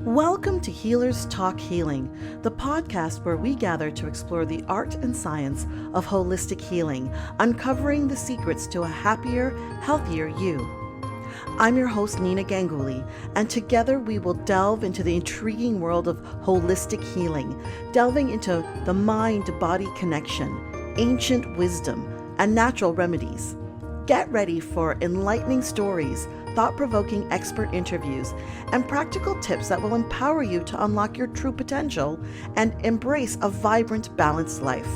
Welcome to Healers Talk Healing, the podcast where we gather to explore the art and science of holistic healing, uncovering the secrets to a happier, healthier you. I'm your host, Nina Ganguly, and together we will delve into the intriguing world of holistic healing, delving into the mind-body connection, ancient wisdom, and natural remedies. Get ready for enlightening stories, thought-provoking expert interviews, and practical tips that will empower you to unlock your true potential and embrace a vibrant, balanced life.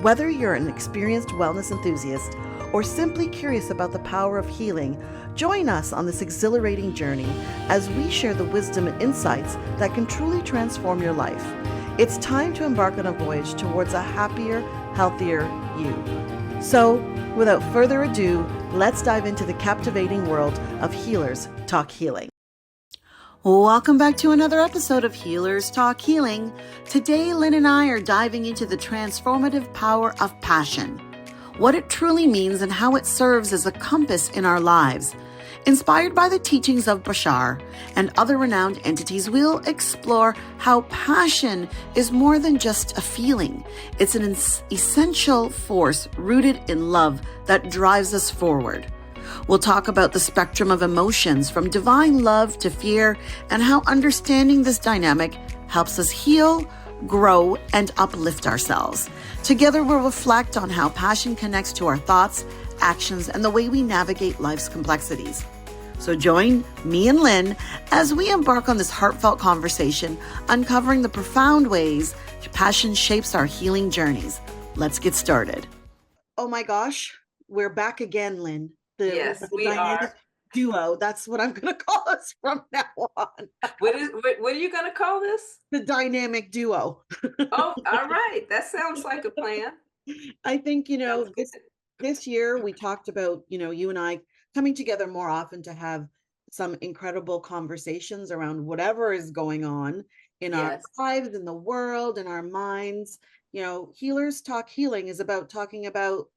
Whether you're an experienced wellness enthusiast or simply curious about the power of healing, join us on this exhilarating journey as we share the wisdom and insights that can truly transform your life. It's time to embark on a voyage towards a happier, healthier you. So, without further ado, let's dive into the captivating world of Healers Talk Healing. Welcome back to another episode of Healers Talk Healing. Today, Lynn and I are diving into the transformative power of passion, what it truly means and how it serves as a compass in our lives. Inspired by the teachings of Bashar and other renowned entities, we'll explore how passion is more than just a feeling. It's an essential force rooted in love that drives us forward. We'll talk about the spectrum of emotions from divine love to fear and how understanding this dynamic helps us heal, grow, and uplift ourselves. Together, we'll reflect on how passion connects to our thoughts, actions, and the way we navigate life's complexities. So join me and Lynn as we embark on this heartfelt conversation, uncovering the profound ways passion shapes our healing journeys. Let's get started. Oh my gosh, we're back again, Lynn. Yes, The we dynamic are. duo. That's what I'm going to call us from now on. What are you going to call this? The dynamic duo. Oh, all right. That sounds like a plan. I think, Sounds good. this year we talked about, you and I coming together more often to have some incredible conversations around whatever is going on in our Yes. lives, in the world, in our minds. Healers Talk Healing is about talking about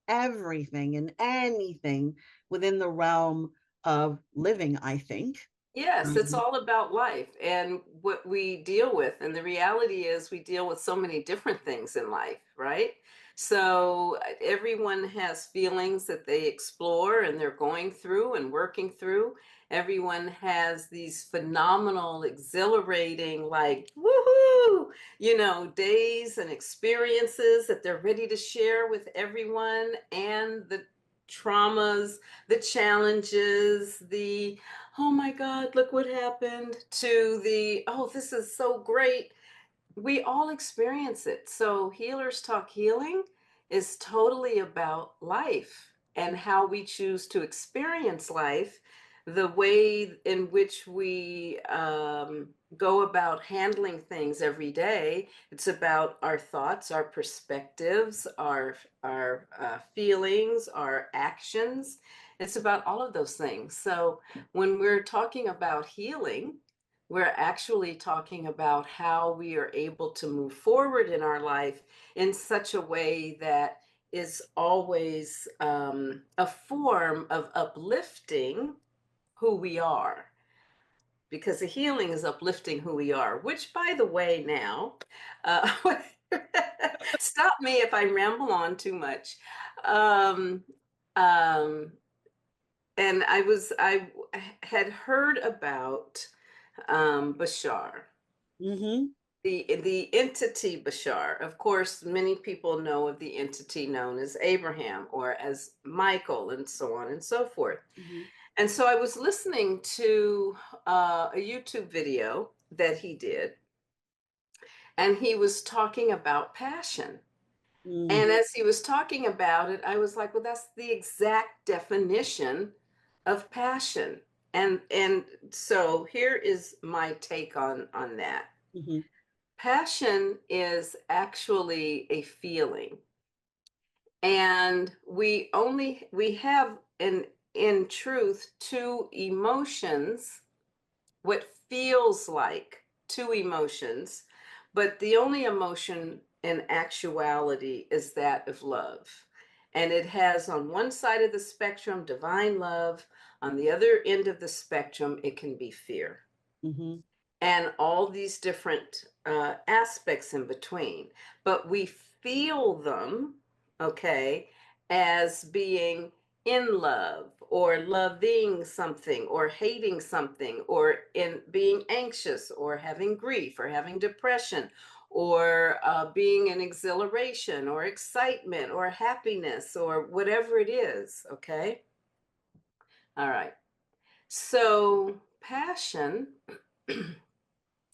everything and anything within the realm of living, I think. Yes, it's Um, all about life and what we deal with. And the reality is, we deal with so many different things in life, right? So everyone has feelings that they explore and they're going through and working through. Everyone has these phenomenal, exhilarating, like, woohoo, days and experiences that they're ready to share with everyone, and the traumas, the challenges, the oh my God, look what happened, to the, oh, this is so great. We all experience it. So, Healers Talk Healing is totally about life and how we choose to experience life, the way in which we go about handling things every day. It's about our thoughts, our perspectives, our feelings, our actions. It's about all of those things. So, when we're talking about healing, we're actually talking about how we are able to move forward in our life in such a way that is always a form of uplifting who we are. Because the healing is uplifting who we are, which, by the way, now, uh, stop me if I ramble on too much. Um, um, and I had heard about Bashar, mhm. the entity Bashar. Of course, many people know of the entity known as Abraham or as Michael, and so on and so forth. Mhm. And so I was listening to a YouTube video that he did, and he was talking about passion. Mm. And as he was talking about it, I was like, well, that's the exact definition of passion. And so here is my take on that. Mhm. Passion is actually a feeling. And we have in truth two emotions, what feels like two emotions, but the only emotion in actuality is that of love. And it has on one side of the spectrum divine love, on the other end of the spectrum, it can be fear. Mhm. and all these different aspects in between. But we feel them, okay, as being in love or loving something or hating something or in being anxious or having grief or having depression or being in exhilaration or excitement or happiness or whatever it is, okay? All right. So, passion,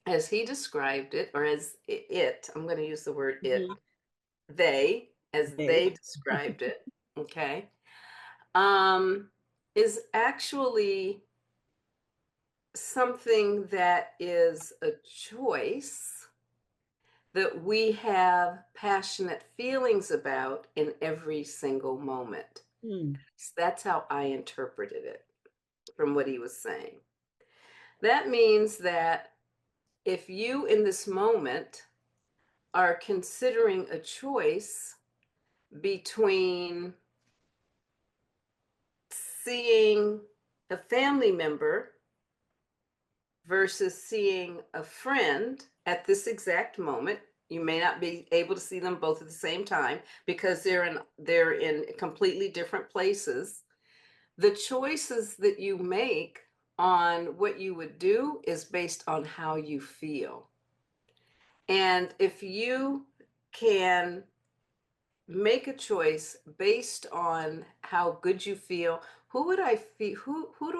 as he described it, or as it, I'm going to use the word it, Mhm. as They. they described it, okay, um, is actually something that is a choice that we have passionate feelings about in every single moment. Hmm. So that's how I interpreted it from what he was saying. That means that if you in this moment are considering a choice between seeing a family member versus seeing a friend at this exact moment. You may not be able to see them both at the same time because they're in completely different places. The choices that you make on what you would do is based on how you feel. And if you can make a choice based on how good you feel, who do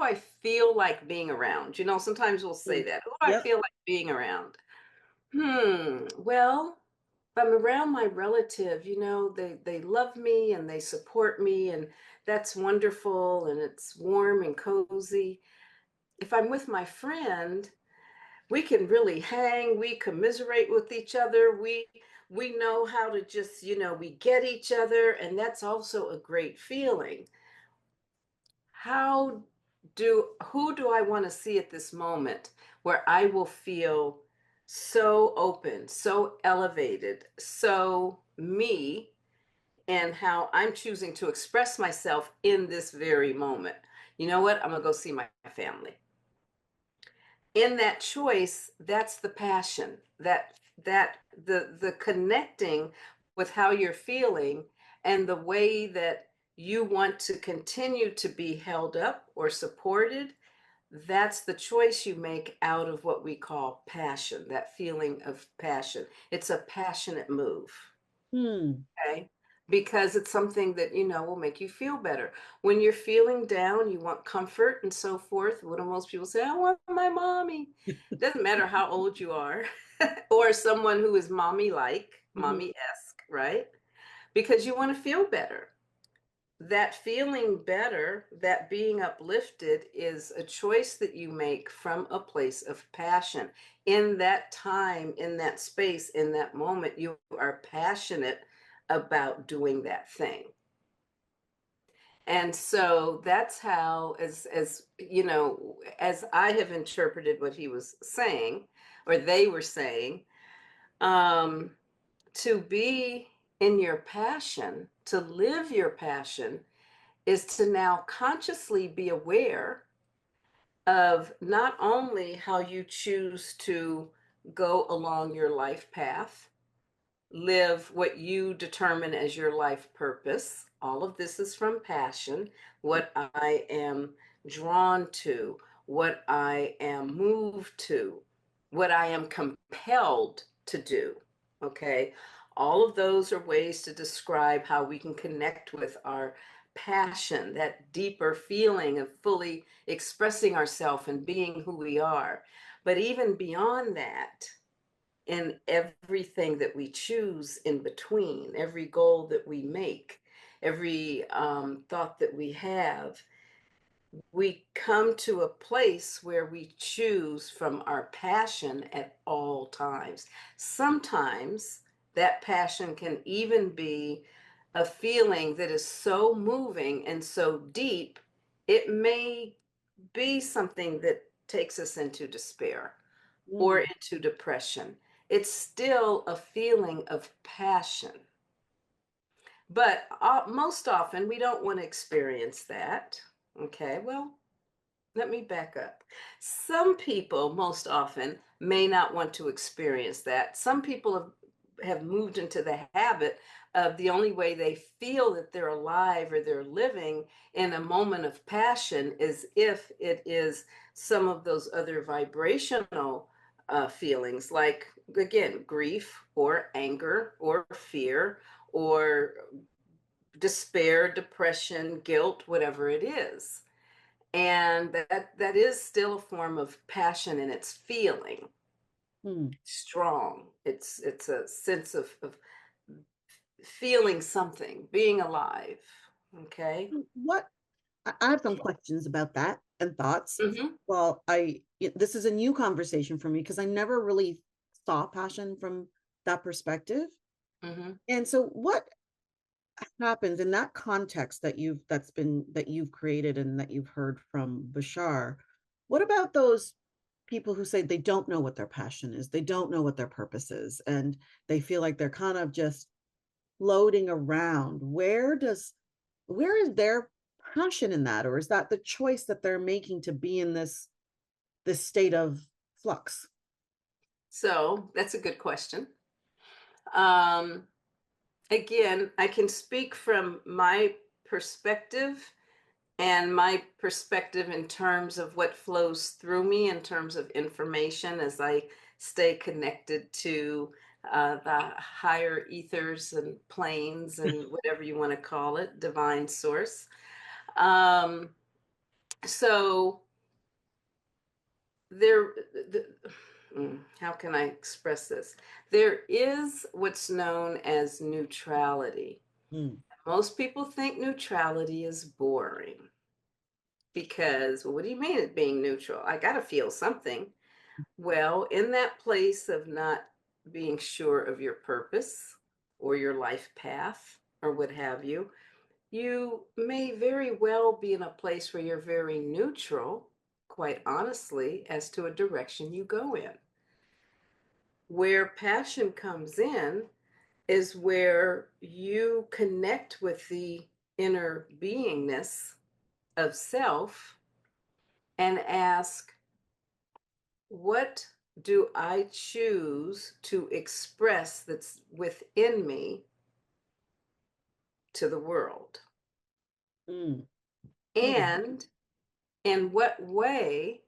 I feel like being around? Sometimes we'll say Mm. that. Who do I Yep. feel like being around? Well, if I'm around my relative, they love me and they support me, and that's wonderful and it's warm and cozy. If I'm with my friend, we can really hang, we commiserate with each other, we know how to just, we get each other, and that's also a great feeling. How who do I want to see at this moment where I will feel so open, so elevated, so me, and how I'm choosing to express myself in this very moment? You know what? I'm gonna go see my family. In that choice, that's the passion, that the connecting with how you're feeling and the way that you want to continue to be held up or supported. That's the choice you make out of what we call passion, that feeling of passion. It's a passionate move. Hmm. Okay. Because it's something that, will make you feel better. When you're feeling down, you want comfort and so forth. What do most people say? I want my mommy. Doesn't matter how old you are, or someone who is mommy like, Mhm. mommy esque, right? Because you want to feel better. That feeling better, that being uplifted, is a choice that you make from a place of passion. In that time, in that space, in that moment, you are passionate about doing that thing. And so that's how, as I have interpreted what he was saying, or they were saying, um, to be in your passion, to live your passion, is to now consciously be aware of not only how you choose to go along your life path, live what you determine as your life purpose. All of this is from passion, what I am drawn to, what I am moved to, what I am compelled to do. Okay. All of those are ways to describe how we can connect with our passion, that deeper feeling of fully expressing ourselves and being who we are. But even beyond that, in everything that we choose in between, every goal that we make, every thought that we have, we come to a place where we choose from our passion at all times. Sometimes that passion can even be a feeling that is so moving and so deep, it may be something that takes us into despair or Mm. into depression. It's still a feeling of passion. But most often we don't want to experience that. Okay, well, let me back up. Some people, most often, may not want to experience that. Some people have moved into the habit of the only way they feel that they're alive or they're living in a moment of passion is if it is some of those other vibrational feelings, like, again, grief or anger or fear or despair, depression, guilt, whatever it is. And that is still a form of passion, and it's feeling Hmm. strong. It's a sense of feeling something, being alive. Okay. What I have some questions about that and thoughts. Mm-hmm. Well, this is a new conversation for me because I never really saw passion from that perspective. Mm-hmm. And so what happens in that context that you've created and that you've heard from Bashar? What about those people who say they don't know what their passion is, they don't know what their purpose is, and they feel like they're kind of just floating around? Where is their passion in that, or is that the choice that they're making to be in this state of flux? So that's a good question. Um, Again, I can speak from my perspective and my perspective in terms of what flows through me in terms of information as I stay connected to the higher ethers and planes and whatever you want to call it, divine source. Um, so there, the, how can I express this? There is what's known as neutrality. Mm, Most people think neutrality is boring because, well, what do you mean it being neutral? I got to feel something. Well, in that place of not being sure of your purpose or your life path or what have you, you may very well be in a place where you're very neutral, quite honestly, as to a direction you go in. Where passion comes in is where you connect with the inner beingness of self and ask, what do I choose to express that's within me to the world? mm, mm, And in what way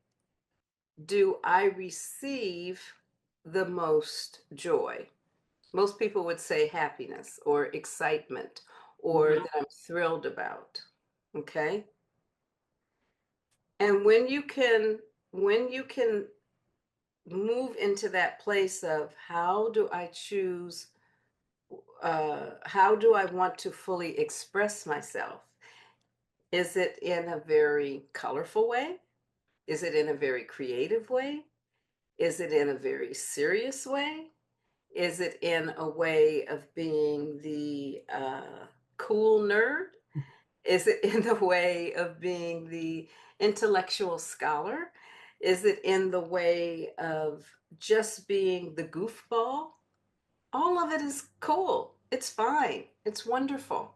do I receive the most joy? Most people would say happiness or excitement or mhm, that I'm thrilled about. Okay? And when you can move into that place of how do I choose, how do I want to fully express myself? Is it in a very colorful way? Is it in a very creative way? Is it in a very serious way? Is it in a way of being the cool nerd? Is it in the way of being the intellectual scholar? Is it in the way of just being the goofball? All of it is cool. It's fine. It's wonderful.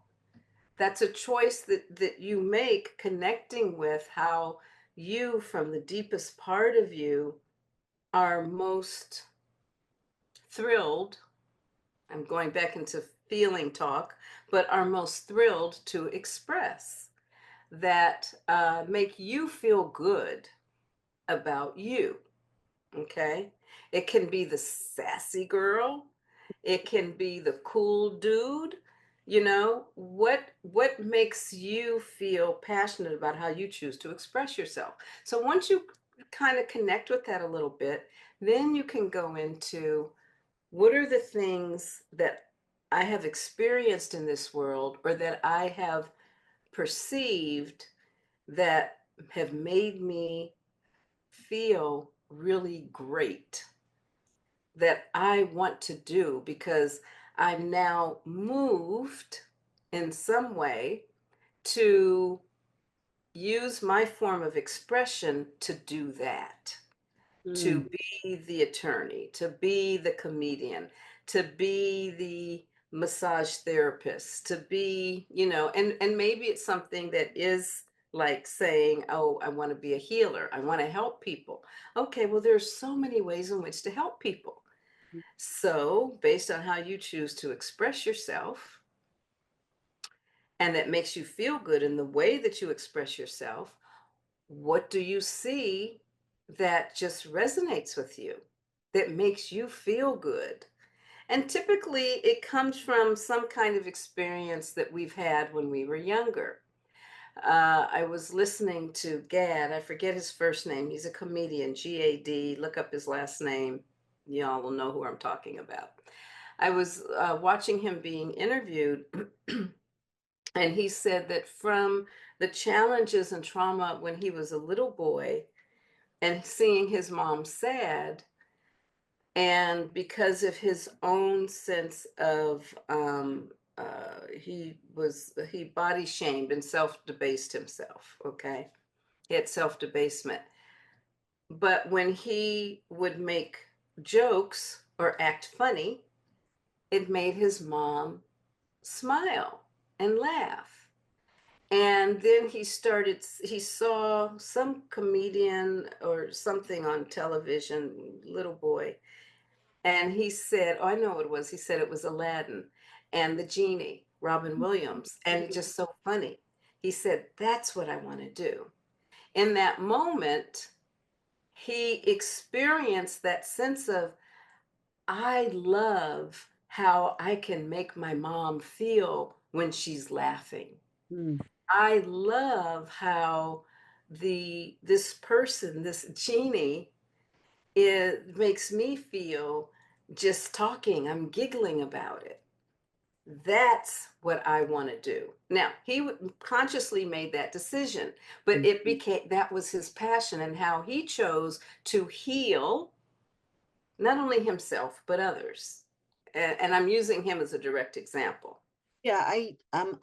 That's a choice that you make connecting with how you from the deepest part of you are most thrilled. I'm going back into feeling talk, but are most thrilled to express that make you feel good about you. Okay. It can be the sassy girl. It can be the cool dude. What makes you feel passionate about how you choose to express yourself. So once you kind of connect with that a little bit, then you can go into what are the things that I have experienced in this world or that I have perceived that have made me feel really great that I want to do because I'm now moved in some way to use my form of expression to do that, to mm, be the attorney, to be the comedian, to be the massage therapist, to be, and maybe it's something that is like saying, "Oh, I want to be a healer. I want to help people." Okay, well, there's so many ways in which to help people. So, based on how you choose to express yourself, and that makes you feel good in the way that you express yourself, what do you see that just resonates with you, that makes you feel good? And typically, it comes from some kind of experience that we've had when we were younger. I was listening to Gad. I forget his first name. He's a comedian, GAD. Look up his last name. Y'all will know who I'm talking about. I was watching him being interviewed, and he said that from the challenges and trauma when he was a little boy and seeing his mom sad, and because of his own sense of he body shamed and self-debased himself. Okay, he had self-debasement, but when he would make jokes or act funny, it made his mom smile and laugh. And then he saw some comedian or something on television, little boy, and he said, oh, I know what it was. He said it was Aladdin and the genie, Robin Williams. And it's just so funny. He said, that's what I want to do. In that moment, he experienced that sense of, I love how I can make my mom feel when she's laughing. Mm, I love how this person, this genie, it makes me feel just talking, I'm giggling about it. That's what I want to do. Now, consciously made that decision, but mm. it became that was his passion and how he chose to heal not only himself, but others. And I'm using him as a direct example. Yeah, I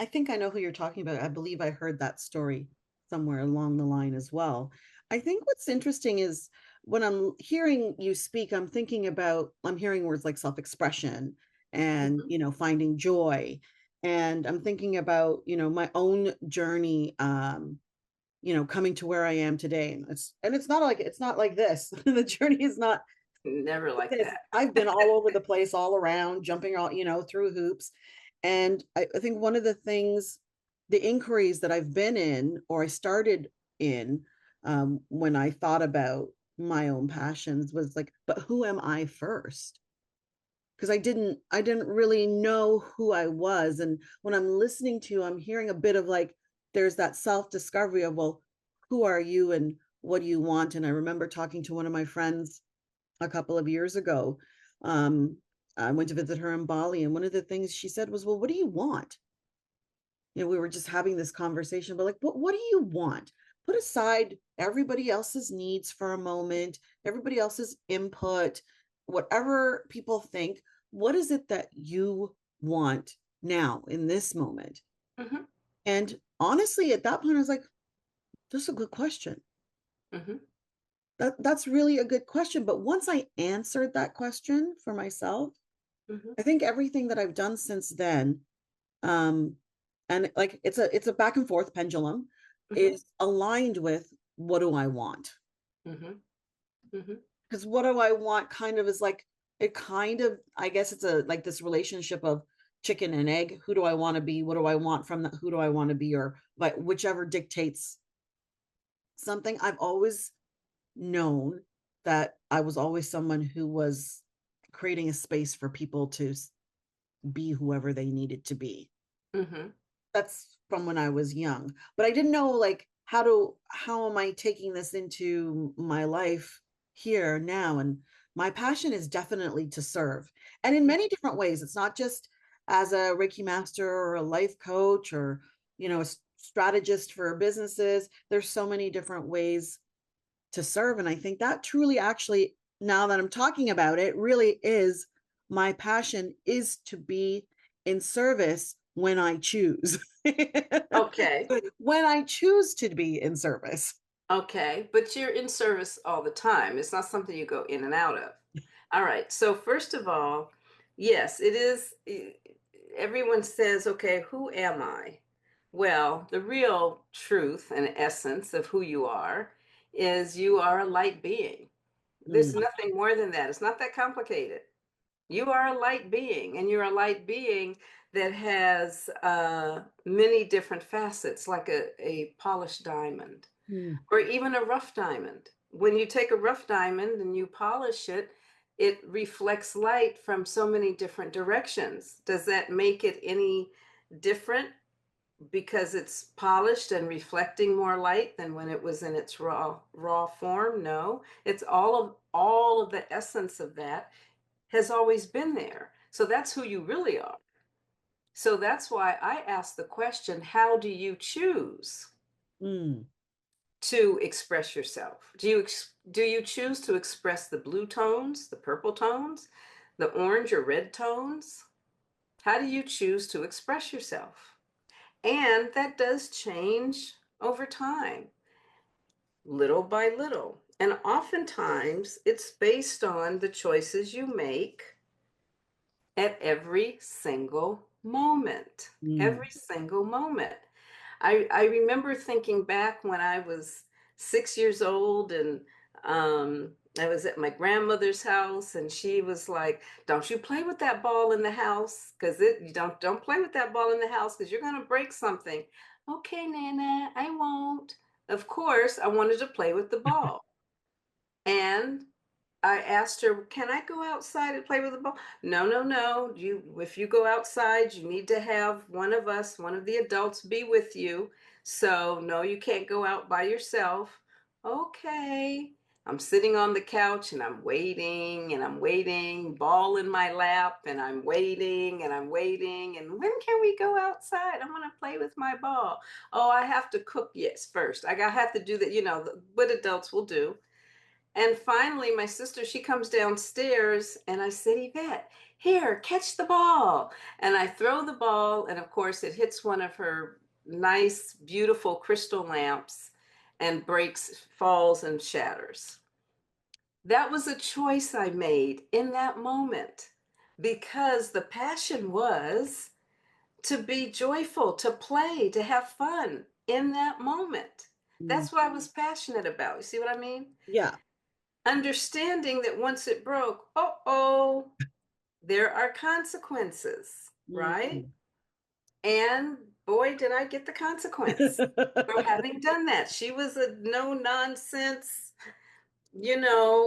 think I know who you're talking about. I believe I heard that story somewhere along the line as well. I think what's interesting is when I'm hearing you speak, I'm hearing words like self-expression and, Mhm. finding joy. And I'm thinking about, my own journey, coming to where I am today. And it's not like this. The journey is not Never like like this. that. I've been all over the place, all around, jumping all, through hoops. And I think one of the things, the inquiries that I've been in, or I started in, when I thought about my own passions was like, but who am I first? Because I didn't really know who I was. And when I'm listening to you, I'm hearing a bit of like, there's that self-discovery of, well, who are you and what do you want? And I remember talking to one of my friends a couple of years ago. Um, I went to visit her in Bali, and one of the things she said was, well, what do you want? We were just having this conversation, but like, what do you want? Put aside everybody else's needs for a moment, everybody else's input, whatever people think. What is it that you want now in this moment? Hmm. And honestly, at that point, I was like, that's a good question. Hmm. That's really a good question. But once I answered that question for myself, Hmm. I think everything that I've done since then, um, and like it's a back and forth pendulum, Hmm. is aligned with what do I want? Hmm. Hmm. Because what do I want kind of is like it kind of, I guess it's a like this relationship of chicken and egg. Who do I want to be? What do I want from that? Who do I want to be? Or like whichever dictates something. I've always known that I was always someone who was creating a space for people to be whoever they needed to be. Hmm. That's from when I was young, but I didn't know like how am I taking this into my life here now. And my passion is definitely to serve, and in many different ways. It's not just as a Reiki master or a life coach or a strategist for businesses. There's so many different ways to serve. And I think that truly, actually, now that I'm talking about it, really is my passion, is to be in service when I choose. Okay. When I choose to be in service. Okay, but you're in service all the time. It's not something you go in and out of. All right. So first of all, yes, it is. Everyone says, okay, who am I? Well, the real truth and essence of who you are is you are a light being. There's Mm, nothing more than that. It's not that complicated. You are a light being, and you're a light being that has many different facets, like a polished diamond mm, or even a rough diamond. When you take a rough diamond and you polish it, it reflects light from so many different directions. Does that make it any different because it's polished and reflecting more light than when it was in its raw form? No. It's all of the essence of that has always been there. So that's who you really are. So that's why I ask the question, how do you choose mm, to express yourself? Do you choose to express the blue tones, the purple tones, the orange or red tones? How do you choose to express yourself? And that does change over time, little by little. And oftentimes it's based on the choices you make at every single moment. mm, Every single moment. I remember thinking back when I was 6 years old and I was at my grandmother's house and she was like, "Don't you play with that ball in the house, because it you don't play with that ball in the house because you're gonna break something." Okay, Nana, I won't. Of course, I wanted to play with the ball. And I asked her, "Can I go outside and play with the ball?" No, no, no. If you go outside, you need to have one of us, one of the adults be with you. So, no, you can't go out by yourself. Okay. I'm sitting on the couch and I'm waiting and I'm waiting, ball in my lap, and I'm waiting and I'm waiting. And when can we go outside? I want to play with my ball. Oh, I have to cook, yes, first. Have to do that, what adults will do. And finally, my sister, she comes downstairs and I said, "Yvette, here, catch the ball." And I throw the ball, and of course, it hits one of her nice, beautiful crystal lamps and breaks, falls, and shatters. That was a choice I made in that moment because the passion was to be joyful, to play, to have fun in that moment. mm. That's what I was passionate about. You see what I mean? Yeah. Understanding that once it broke, oh, there are consequences, right? Mm. And boy, did I get the consequence for having done that. She was a no nonsense,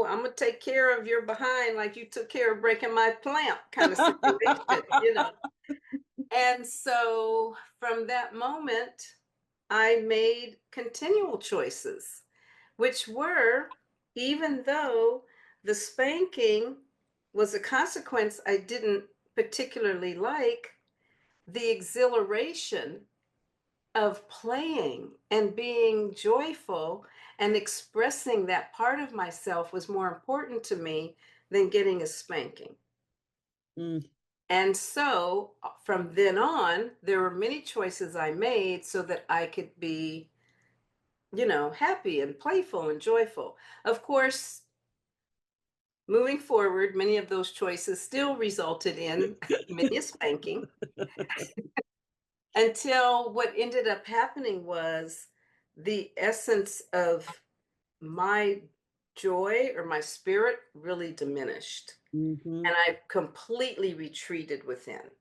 I'm gonna take care of your behind like you took care of breaking my plant kind of situation. And so from that moment, I made continual choices, which were, even though the spanking was a consequence I didn't particularly like, the exhilaration of playing and being joyful and expressing that part of myself was more important to me than getting a spanking. Mm, And so from then on, there were many choices I made so that I could be, happy and playful and joyful. Of course, moving forward, many of those choices still resulted in many a spanking until what ended up happening was the essence of my joy or my spirit really diminished. mhm, And I completely retreated within.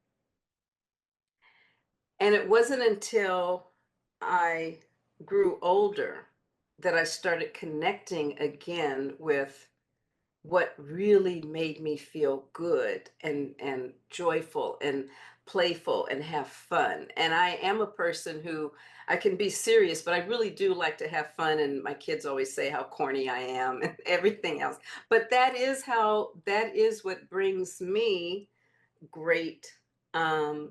And it wasn't until I grew older that I started connecting again with what really made me feel good and joyful and playful and have fun. And I am a person who I can be serious, but I really do like to have fun. And my kids always say how corny I am and everything else. But that is what brings me great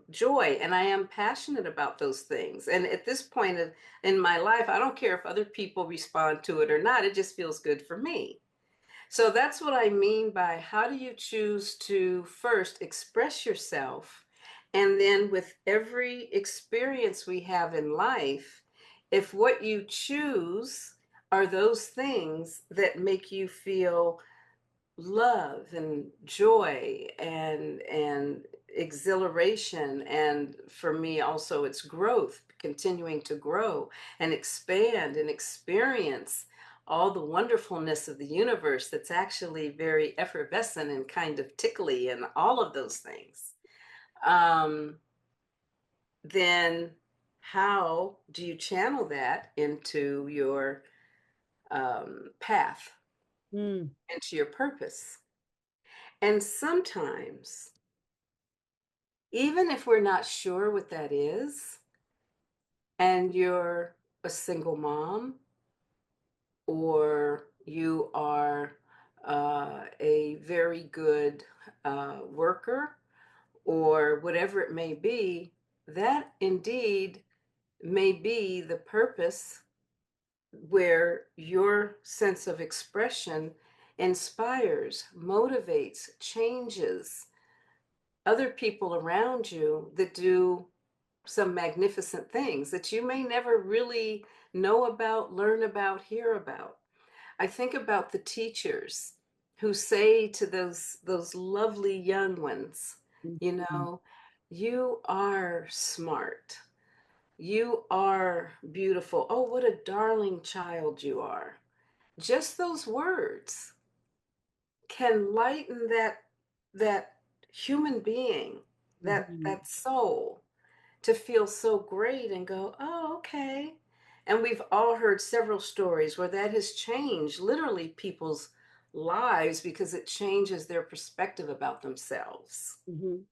joy, and I am passionate about those things. And at this point in my life, I don't care if other people respond to it or not. It just feels good for me. So that's what I mean by, how do you choose to first express yourself? And then with every experience we have in life, if what you choose are those things that make you feel love and joy and exhilaration, and for me also it's growth, continuing to grow and expand and experience all the wonderfulness of the universe that's actually very effervescent and kind of tickly and all of those things, um, then how do you channel that into your path, Mm, into your purpose? And sometimes, even if we're not sure what that is, and you're a single mom, or you are a very good worker, or whatever it may be, that indeed may be the purpose where your sense of expression inspires, motivates, changes other people around you that do some magnificent things that you may never really know about, learn about, hear about. I think about the teachers who say to those lovely young ones, mm, you mm, know, you are smart. You are beautiful. Oh, what a darling child you are. Just those words can lighten that human being, mhm, that soul, to feel so great and go, oh, okay. And we've all heard several stories where that has changed literally people's lives because it changes their perspective about themselves. mhm,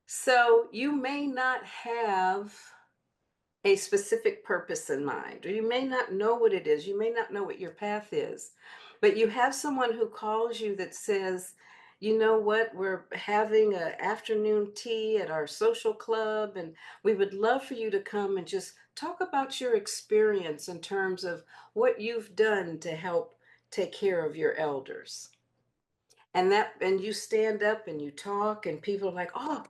So you may not have a specific purpose in mind, or you may not know what it is. You may not know what your path is, but you have someone who calls you that says, you know what, we're having an afternoon tea at our social club, and we would love for you to come and just talk about your experience in terms of what you've done to help take care of your elders. And you stand up and you talk, and people are like, oh,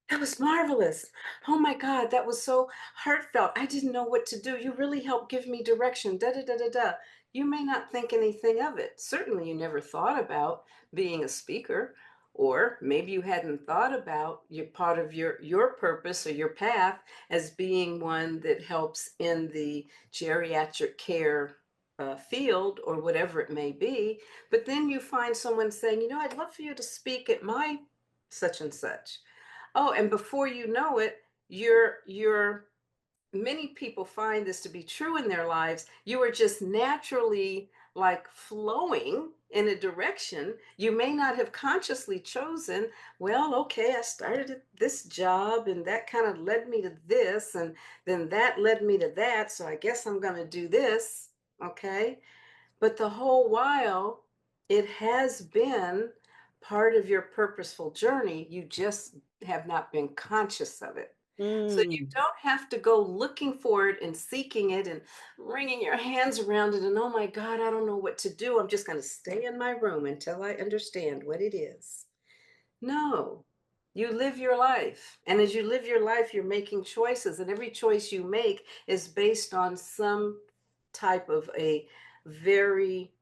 that was marvelous. Oh my God, that was so heartfelt. I didn't know what to do. You really helped give me direction. Da da da da da. You may not think anything of it. Certainly, you never thought about being a speaker, or maybe you hadn't thought about your part of your purpose or your path as being one that helps in the geriatric care field or whatever it may be. But then you find someone saying, you know, I'd love for you to speak at my such and such. Oh, and before you know it, you're many people find this to be true in their lives. You are just naturally like flowing in a direction you may not have consciously chosen. Well, okay, I started at this job and that kind of led me to this, and then that led me to that. So I guess I'm going to do this. Okay. But the whole while, it has been part of your purposeful journey. You just have not been conscious of it. So you mm, don't have to go looking for it and seeking it and wringing your hands around it and, oh my God, I don't know what to do. I'm just going to stay in my room until I understand what it is. No, you live your life. And as you live your life, you're making choices. And every choice you make is based on some type of a very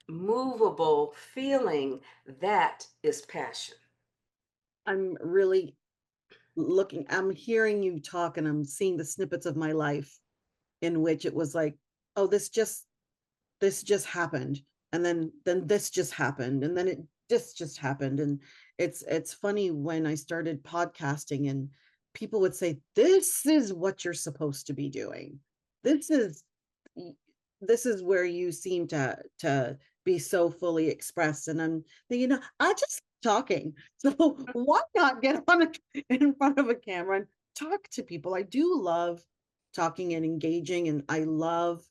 movable feeling. That is passion. I'm really I'm hearing you talk and I'm seeing the snippets of my life in which it was like, oh, this just happened, and then this just happened, and then it this just happened. And it's funny when I started podcasting and people would say, this is what you're supposed to be doing. This is this is where you seem to be so fully expressed. And I'm thinking, no, I just talking. So why not get on in front of a camera and talk to people? I do love talking and engaging, and I love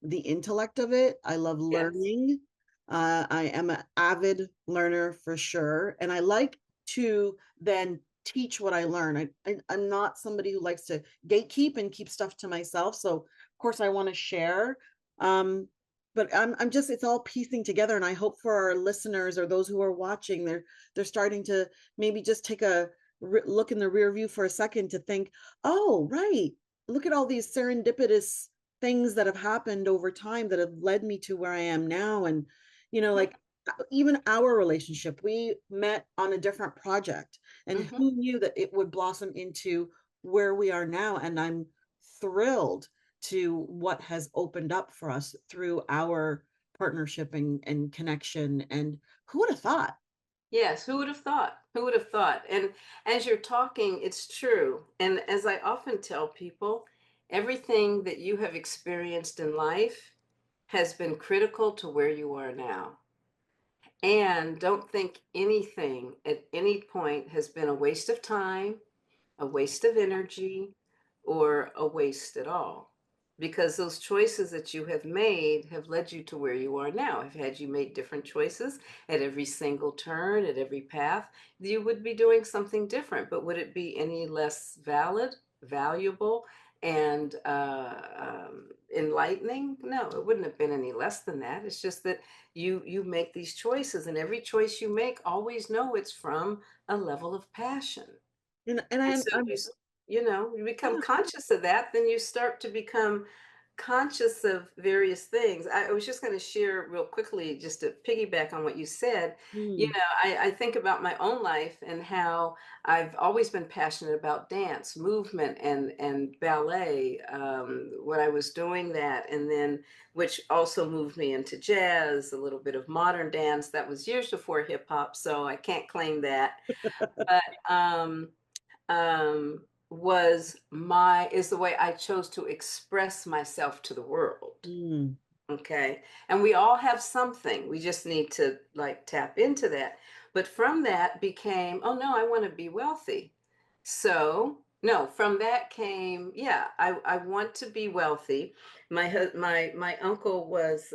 the intellect of it. I love Yes. learning. I am an avid learner for sure. And I like to then teach what I learn. I'm not somebody who likes to gatekeep and keep stuff to myself. So of course I want to share. Um, but I'm just, it's all piecing together. And I hope for our listeners or those who are watching, they're starting to maybe just take a look in the rear view for a second to think, oh, right. Look at all these serendipitous things that have happened over time that have led me to where I am now. And, like even our relationship, we met on a different project. And Hmm. who knew that it would blossom into where we are now. And I'm thrilled to what has opened up for us through our partnership and connection. And who would have thought? Yes, who would have thought? Who would have thought? And as you're talking, it's true. And as I often tell people, everything that you have experienced in life has been critical to where you are now. And don't think anything at any point has been a waste of time, a waste of energy, or a waste at all. Because those choices that you have made have led you to where you are now. If had you made different choices at every single turn, at every path, you would be doing something different. But would it be any less valid, valuable, and enlightening? No, it wouldn't have been any less than that. It's just that you make these choices, and every choice you make, always know it's from a level of passion. And And so I'm you become yeah. conscious of that, then you start to become conscious of various things. I was just going to share real quickly, just to piggyback on what you said. Mm, I think about my own life and how I've always been passionate about dance, movement, and ballet. When I was doing that, and then which also moved me into jazz, a little bit of modern dance. That was years before hip hop, so I can't claim that. But is the way I chose to express myself to the world. mm, Okay. And we all have something. We just need to like tap into that. But from that became, oh no, I want to be wealthy. So, no, from that came, yeah, I want to be wealthy. My uncle was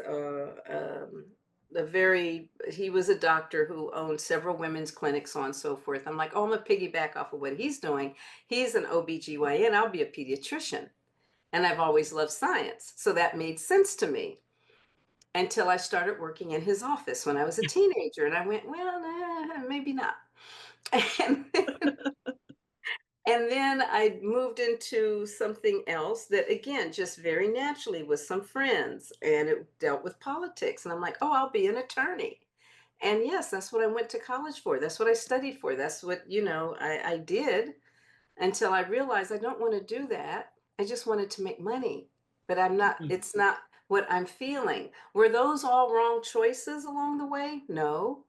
he was a doctor who owned several women's clinics, so on and so forth. I'm like, oh, I'm gonna piggyback off of what he's doing. He's an OBGYN, I'll be a pediatrician. And I've always loved science. So that made sense to me until I started working in his office when I was a teenager. And I went, well, nah, maybe not. And and then I moved into something else that, again, just very naturally with some friends, and it dealt with politics. And I'm like, oh, I'll be an attorney. And yes, that's what I went to college for. That's what I studied for. That's what, I did until I realized I don't want to do that. I just wanted to make money. But mm. it's not what I'm feeling. Were those all wrong choices along the way? No.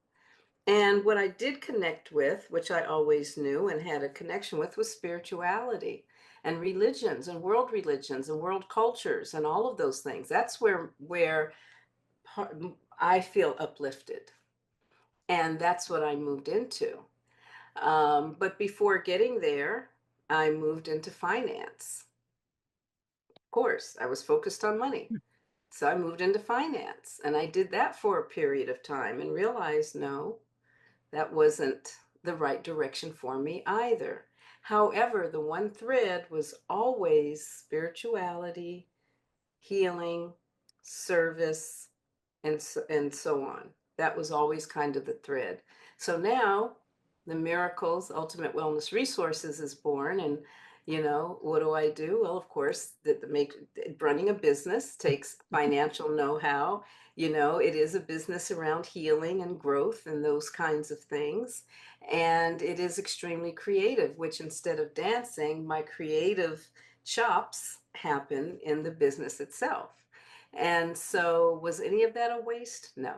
And what I did connect with, which I always knew and had a connection with, was spirituality and religions and world cultures and all of those things. That's where I feel uplifted. And that's what I moved into. But before getting there, I moved into finance. Of course, I was focused on money. So I moved into finance and I did that for a period of time and realized no, that wasn't the right direction for me either. However, the one thread was always spirituality, healing, service, and so on. That was always kind of the thread. So now the Miracles Ultimate Wellness Resources is born, and what do I do? Well, of course, running a business takes financial know-how. It is a business around healing and growth and those kinds of things. And it is extremely creative, which instead of dancing, my creative chops happen in the business itself. And so, was any of that a waste? No.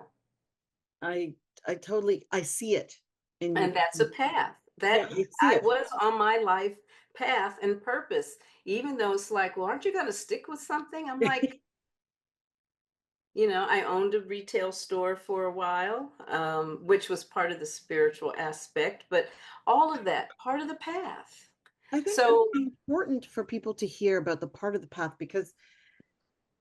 I I totally I see it in And that's a path yeah, that I see I it. was on my life path and purpose, even though it's like, well, aren't you going to stick with something? I'm like, I owned a retail store for a while, which was part of the spiritual aspect, but all of that, part of the path. I think it's So important for people to hear about the part of the path because,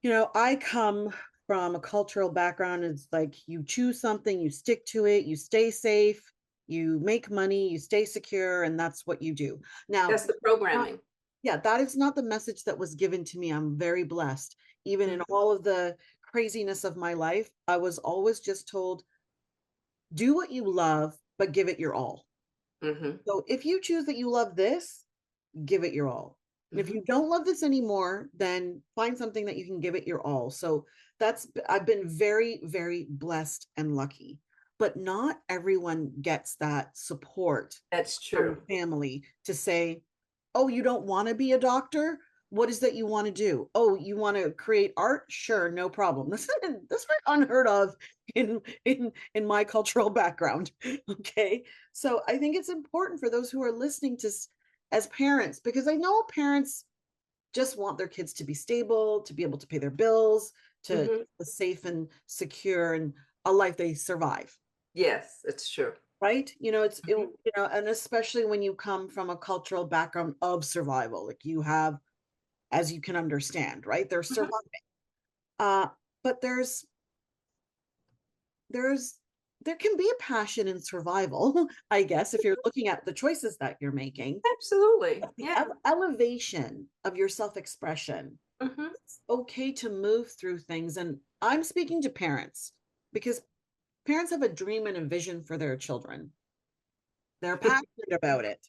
I come from a cultural background. It's like you choose something, you stick to it, you stay safe, you make money, you stay secure, and that's what you do. Now, that's the that, programming. yeah, that is not the message that was given to me. I'm very blessed. Even in Mhm. all of the craziness of my life, I was always just told, do what you love, but give it your all. Mhm. So if you choose that you love this, give it your all. And if Mhm. you don't love this anymore, then find something that you can give it your all. So I've been very, very blessed and lucky. But not everyone gets that support That's from true. family to say, Oh, you don't want to be a doctor? What is that you want to do? Oh, you want to create art? Sure, no problem. This is unheard of in my cultural background. Okay. So I think it's important for those who are listening to as parents, because I know parents just want their kids to be stable, to be able to pay their bills, to Hmm. safe and secure and a life they survive. Yes, it's true. Right? Mhm. And especially when you come from a cultural background of survival, like you have, as you can understand, right? They're Mhm. surviving. Uh, but there's there can be a passion in survival, I guess, if you're looking at the choices that you're making. Absolutely. But the Yeah. elevation of your self-expression, Hmm. it's okay to move through things. And I'm speaking to parents because parents have a dream and a vision for their children. They're passionate about it.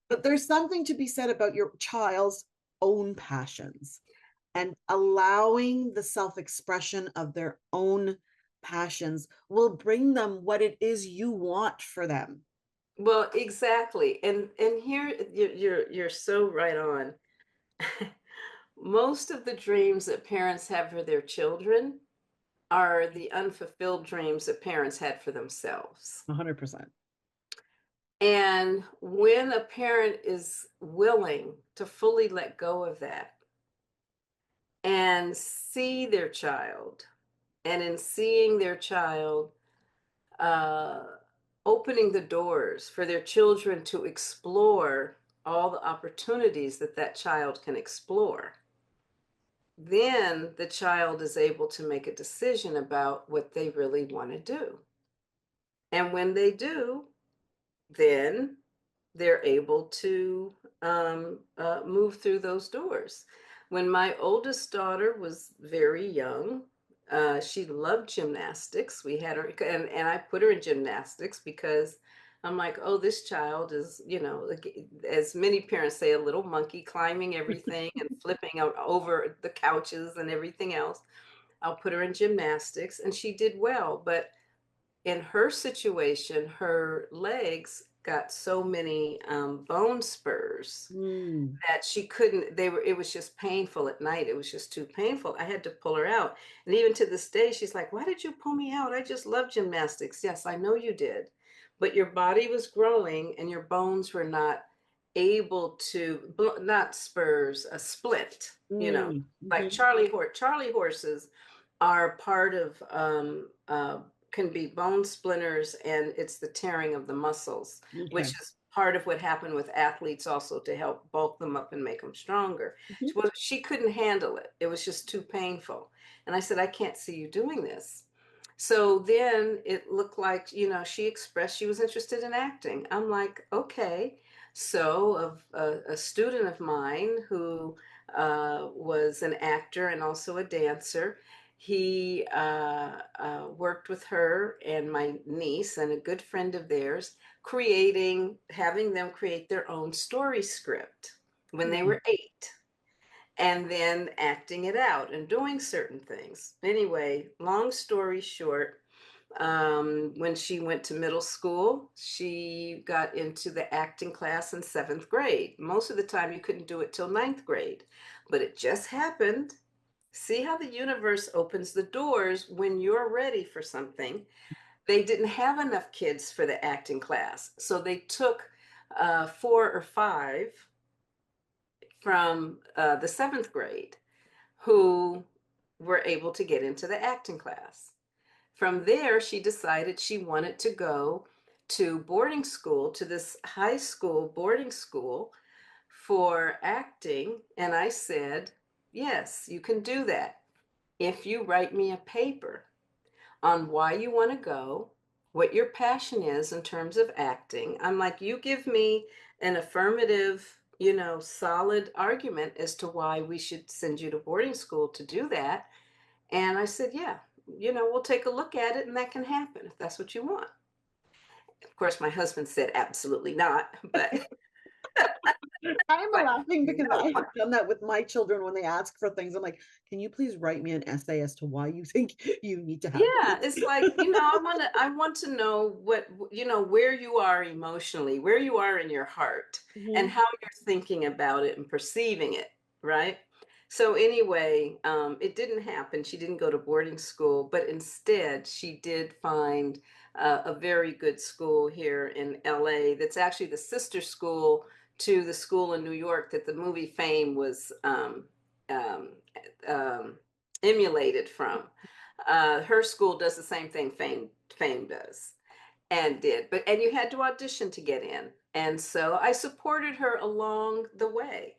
But there's something to be said about your child's own passions and allowing the self expression of their own passions will bring them what it is you want for them. Well, exactly. And here you're so right on. Most of the dreams that parents have for their children are the unfulfilled dreams that parents had for themselves. 100%. And when a parent is willing to fully let go of that and see their child, and in seeing their child, uh, opening the doors for their children to explore all the opportunities that that child can explore, then the child is able to make a decision about what they really want to do. And when they do, then they're able to move through those doors. When my oldest daughter was very young, she loved gymnastics. We had her, and I put her in gymnastics because I'm like, oh, this child is, like, as many parents say, a little monkey climbing everything and flipping out over the couches and everything else. I'll put her in gymnastics, and she did well. But in her situation, her legs got so many bone spurs Mm, that she couldn't, it was just painful at night. It was just too painful. I had to pull her out. And even to this day, she's like, why did you pull me out? I just love gymnastics. Yes, I know you did. But your body was growing and your bones were not able to, not spurs, a split, like mhm. Charlie horses are part of, can be bone splinters, and it's the tearing of the muscles, which Okay. is part of what happened with athletes also to help bulk them up and make them stronger. Mhm. Well, she couldn't handle it. It was just too painful. And I said, I can't see you doing this. So then it looked like, she expressed she was interested in acting. I'm like, okay. So a student of mine who was an actor and also a dancer, he worked with her and my niece and a good friend of theirs, having them create their own story script when they Mm, were 8, and then acting it out and doing certain things. Anyway, long story short, when she went to middle school, she got into the acting class in 7th grade. Most of the time, you couldn't do it till 9th grade, but it just happened. See how the universe opens the doors when you're ready for something. They didn't have enough kids for the acting class, so they took 4 or 5 from the 7th grade who were able to get into the acting class. From there, she decided she wanted to go to boarding school, to this high school boarding school for acting. And I said, yes, you can do that if you write me a paper on why you want to go, what your passion is in terms of acting. I'm like, you give me an affirmative, solid argument as to why we should send you to boarding school to do that. And I said, yeah, we'll take a look at it and that can happen if that's what you want. Of course, my husband said absolutely not, but I'm But laughing because no. I have done that with my children when they ask for things. I'm like, "Can you please write me an essay as to why you think you need to have Yeah, this?" it's like, I want to know where you are emotionally, where you are in your heart, and Mhm. how you're thinking about it and perceiving it, right? So anyway, it didn't happen. She didn't go to boarding school, but instead she did find a very good school here in LA that's actually the sister school to the school in New York that the movie Fame was um, um, emulated from. Her school does the same thing Fame does and did, and you had to audition to get in. And so I supported her along the way.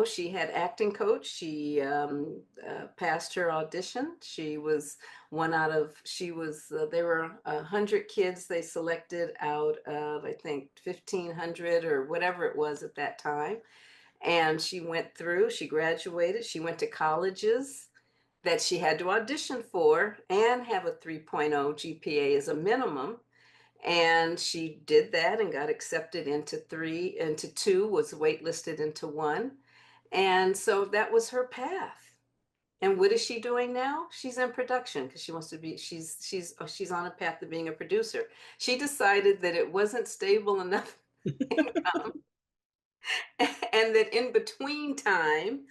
She had acting coach. She passed her audition. She was one out of, she was, there were 100 kids they selected out of, I think, 1,500 or whatever it was at that time. And she went through, she graduated, she went to colleges that she had to audition for and have a 3.0 GPA as a minimum. And she did that and got accepted into two, was waitlisted into one. And so that was her path. And what is she doing now? She's in production because she wants to be, she's on a path to being a producer. She decided that it wasn't stable enough income and that in between time,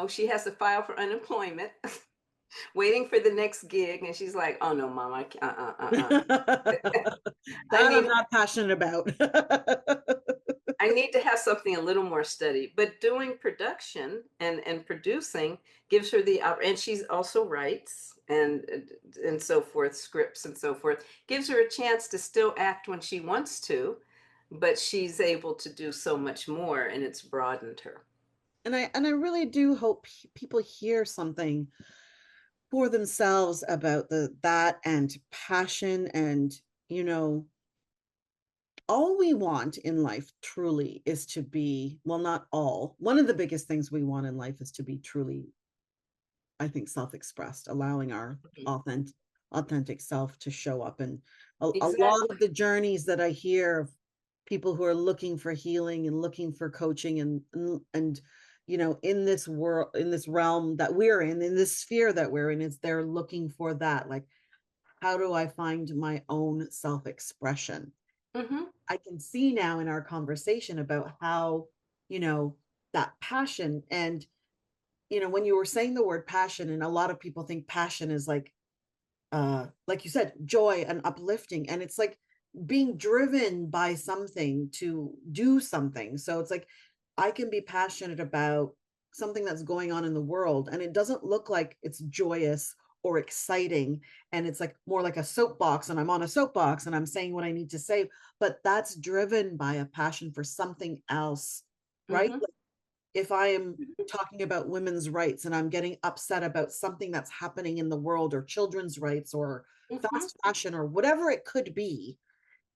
she has to file for unemployment waiting for the next gig, and she's like, "Oh no, mom, I can't. That I I'm need, not passionate about. I need to have something a little more steady." But doing production and producing gives her and she's also writes and so forth, scripts and so forth, gives her a chance to still act when she wants to, but she's able to do so much more, and it's broadened her. And I really do hope people hear something for themselves about that and passion and you know all we want in life truly is to be, well, not all. One of the biggest things we want in life is to be truly, I think, self-expressed, allowing our Mhm. authentic self to show up. And a lot Exactly. of the journeys that I hear of people who are looking for healing and looking for coaching and in this world, in this realm that we're in this sphere that we're in, is they're looking for that, like, how do I find my own self-expression? Hmm. I can see now in our conversation about how, you know, that passion and, when you were saying the word passion, and a lot of people think passion is like you said, joy and uplifting. And it's like being driven by something to do something. So it's like I can be passionate about something that's going on in the world, and it doesn't look like it's joyous or exciting. And it's like more like a soapbox, and I'm on a soapbox and I'm saying what I need to say, but that's driven by a passion for something else, right? Hmm. Like if I am talking about women's rights and I'm getting upset about something that's happening in the world, or children's rights, or Hmm. fast fashion, or whatever it could be,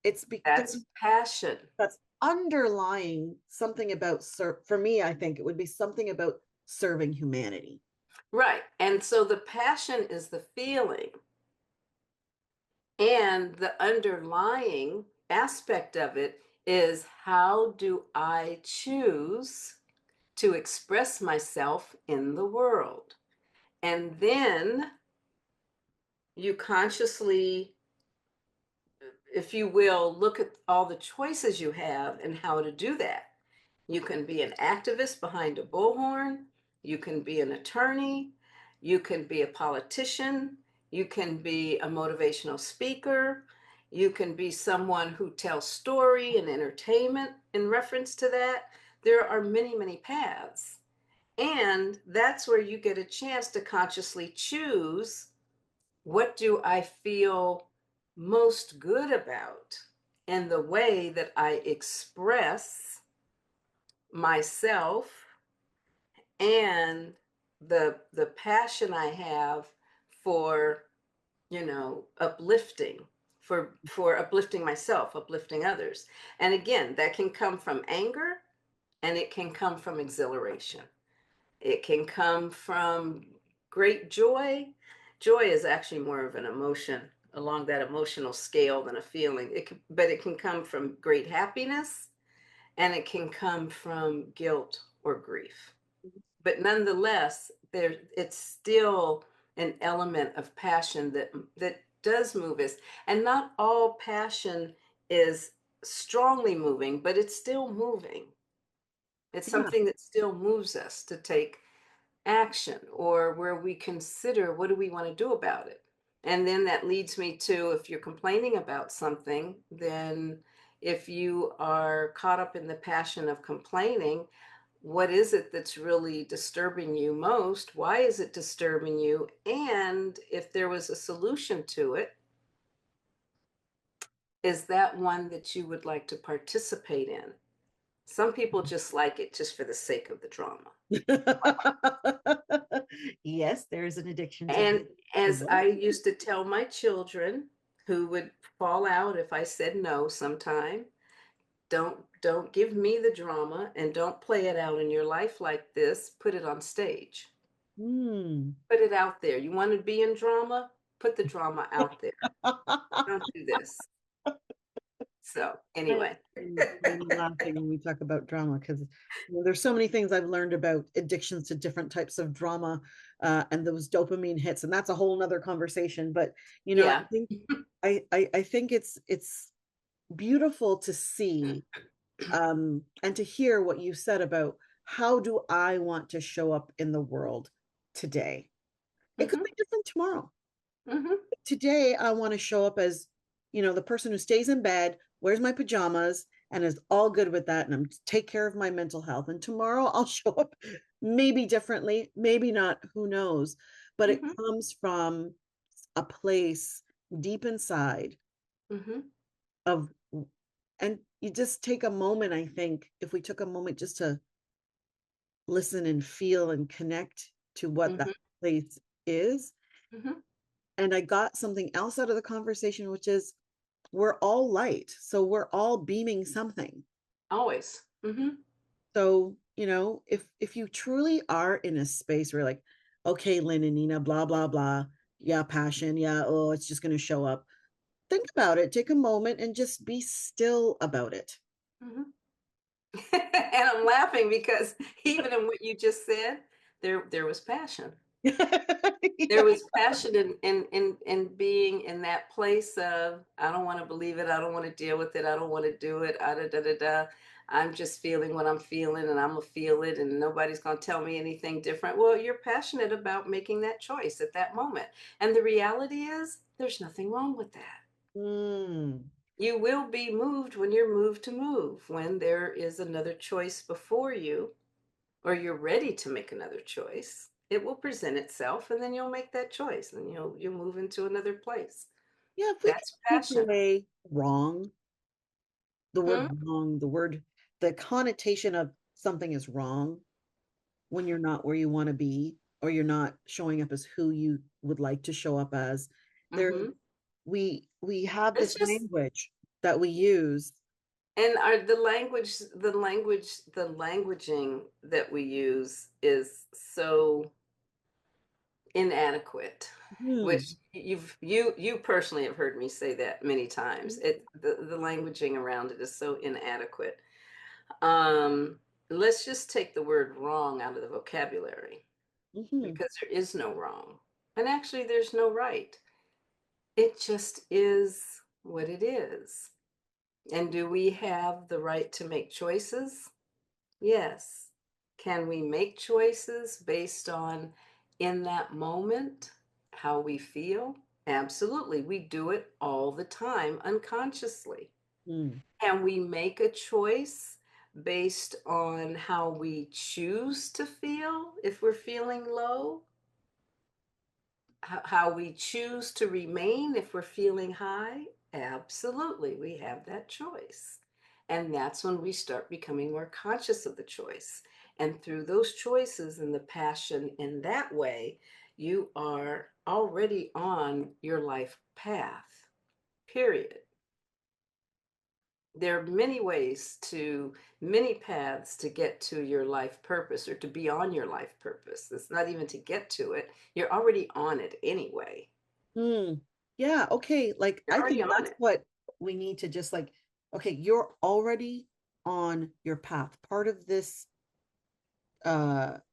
there's That's passion. that's underlying something about for me, I think it would be something about serving humanity. Right. And so the passion is the feeling, and the underlying aspect of it is, how do I choose to express myself in the world? And then you consciously, if you will, look at all the choices you have and how to do that. You can be an activist behind a bullhorn. You can be an attorney. You can be a politician. You can be a motivational speaker. You can be someone who tells story and entertainment in reference to that. There are many, many paths. And that's where you get a chance to consciously choose, what do I feel most good about, and the way that I express myself, and the passion I have for, uplifting, for uplifting myself, uplifting others. And again, that can come from anger, and it can come from exhilaration. It can come from great joy. Joy is actually more of an emotion along that emotional scale than a feeling. But it can come from great happiness, and it can come from guilt or grief. But nonetheless, it's still an element of passion that does move us. And not all passion is strongly moving, but it's still moving. It's Yeah. something that still moves us to take action, or where we consider what do we want to do about it. And then that leads me to, if you're complaining about something, then if you are caught up in the passion of complaining, what is it that's really disturbing you most? Why is it disturbing you? And if there was a solution to it, is that one that you would like to participate in? Some people just like it just for the sake of the drama. Yes, there's an addiction to And as drama. I used to tell my children, who would fall out if I said no sometime, don't give me the drama and don't play it out in your life like this. Put it on stage. Hmm. Put it out there. You want to be in drama? Put the drama out there. Don't do this. So I anyway. I'm laughing when we talk about drama because there's so many things I've learned about addictions to different types of drama, and those dopamine hits, and that's a whole nother conversation. But I Yeah. think I think it's beautiful to see, and to hear what you said about how do I want to show up in the world today. It could Hmm. be different tomorrow. Hmm. Today I want to show up as, the person who stays in bed, wears my pajamas, and is all good with that. And I'm take care of my mental health. And tomorrow I'll show up maybe differently, maybe not, who knows? But it Hmm. comes from a place deep inside Hmm. of, and you just take a moment. I think if we took a moment just to listen and feel and connect to what that Hmm. place is. Hmm. And I got something else out of the conversation, which is we're all light. So we're all beaming something. Always. Hmm. So, if you truly are in a space where like, okay, Lynn and Nina, blah, blah, blah. Yeah, passion. Yeah, oh, it's just gonna show up. Think about it. Take a moment and just be still about it. Hmm. And I'm laughing because even in what you just said, there was passion. There Yeah. was passion in being in that place of, "I don't wanna believe it, I don't wanna deal with it, I don't wanna do it, ah, da, da, da, da. I'm just feeling what I'm feeling, and Imma feel it, and nobody's gonna tell me anything different." Well, you're passionate about making that choice at that moment, and the reality is, there's nothing wrong with that. Mm, You will be moved when you're moved to move, when there is another choice before you, or you're ready to make another choice, it will present itself and then you'll make that choice and you'll move into another place. yeah, if we could That's take passion. away wrong, the word Hmm. wrong, the connotation of something is wrong when you're not where you want to be, or you're not showing up as who you would like to show up as. There, Hmm. we have It's this just, language that we use. and our the languaging that we use is so inadequate, which Hmm. you personally have heard me say that many times. The languaging around it is so inadequate. Um, let's just take the word wrong out of the vocabulary, Hmm. because there is no wrong. And actually, there's no right. It just is what it is. And do we have the right to make choices? Yes. Can we make choices based on, in that moment, how we feel? Absolutely. We do it all the time unconsciously. Hmm. Can we make a choice based on how we choose to feel if we're feeling low? How we choose to remain if we're feeling high? Absolutely, we have that choice. And that's when we start becoming more conscious of the choice. And through those choices and the passion in that way, you are already on your life path, period. There are many paths to get to your life purpose or to be on your life purpose. It's not even to get to it, you're already on it anyway. Hmm. Yeah, okay. Like You're I already think on that's it. what we need to just like, okay, you're already on your path, part of this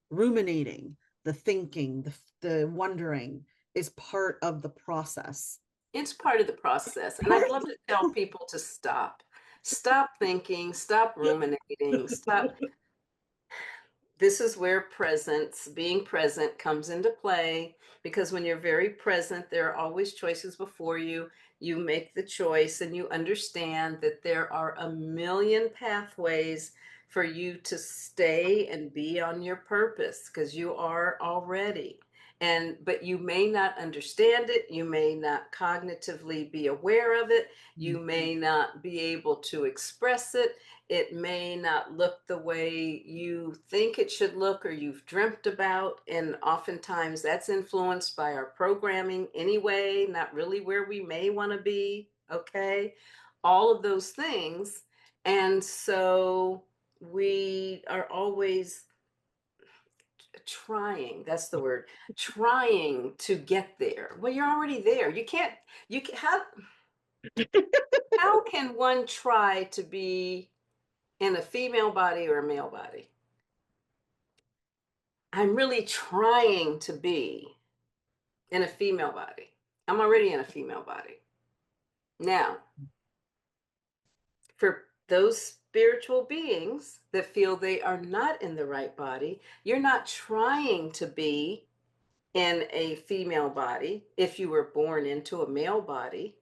ruminating, the thinking, the wondering is part of the process. It's part of the process, and I'd love to tell people to stop. Stop thinking, stop ruminating, stop. This is where presence, being present, comes into play, because when you're very present, there are always choices before you. You make the choice and you understand that there are a million pathways for you to stay and be on your purpose, because you are already. But you may not understand it, you may not cognitively be aware of it, you may not be able to express it, it may not look the way you think it should look or you've dreamt about. And oftentimes that's influenced by our programming anyway, not really where we may want to be. Okay. All of those things. And so we are always trying, that's the word, trying to get there. Well, you're already there. You can't, how can one try to be in a female body or a male body? I'm really trying to be in a female body. I'm already in a female body. Now, for those spiritual beings that feel they are not in the right body, you're not trying to be in a female body if you were born into a male body.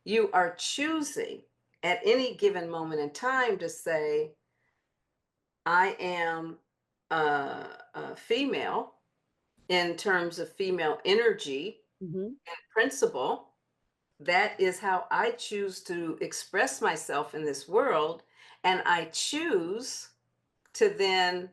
You are choosing at any given moment in time to say, I am a female in terms of female energy Mhm. and principle. That is how I choose to express myself in this world. And I choose to then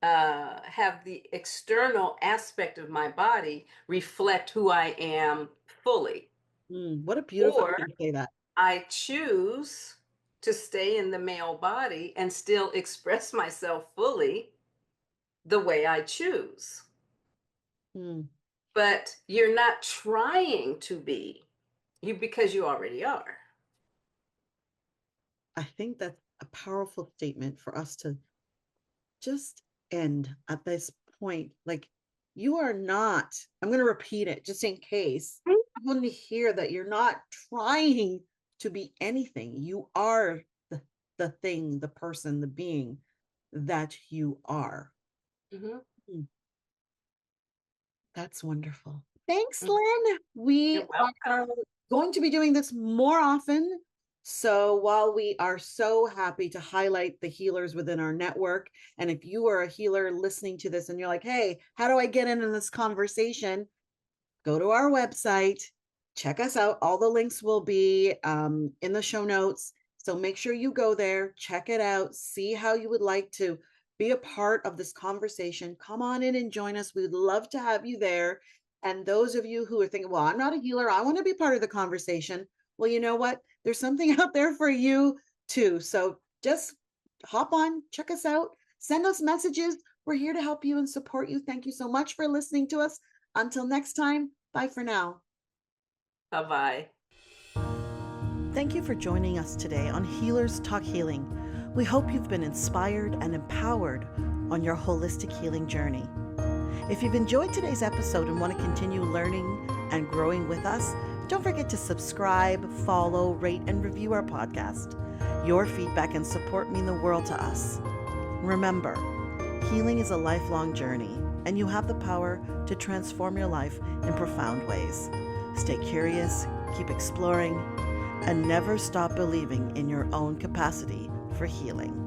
have the external aspect of my body reflect who I am fully. What a beautiful Or way to say that. I choose to stay in the male body and still express myself fully the way I choose. Mm. But you're not trying to be you, because you already are. I think that's a powerful statement for us to just end at this point. Like, you are not, I'm going to repeat it just in case I want to hear that you're not trying to be anything. You are the thing, the person, the being that you are. Mhm. Mm, That's wonderful. Thanks, Mm. Lynn. We You're are welcome. going to be doing this more often. So while we are so happy to highlight the healers within our network, and if you are a healer listening to this and you're like, hey, how do I get into this conversation? Go to our website, check us out. All the links will be in the show notes. So make sure you go there, check it out, see how you would like to be a part of this conversation. Come on in and join us. We'd love to have you there. And those of you who are thinking, well, I'm not a healer, I want to be part of the conversation. Well, you know what? There's something out there for you too. So just hop on, check us out, send us messages. We're here to help you and support you. Thank you so much for listening to us. Until next time, bye for now. Bye-bye. Thank you for joining us today on Healers Talk Healing. We hope you've been inspired and empowered on your holistic healing journey. If you've enjoyed today's episode and want to continue learning and growing with us, don't forget to subscribe, follow, rate, and review our podcast. Your feedback and support mean the world to us. Remember, healing is a lifelong journey, and you have the power to transform your life in profound ways. Stay curious, keep exploring, and never stop believing in your own capacity for healing.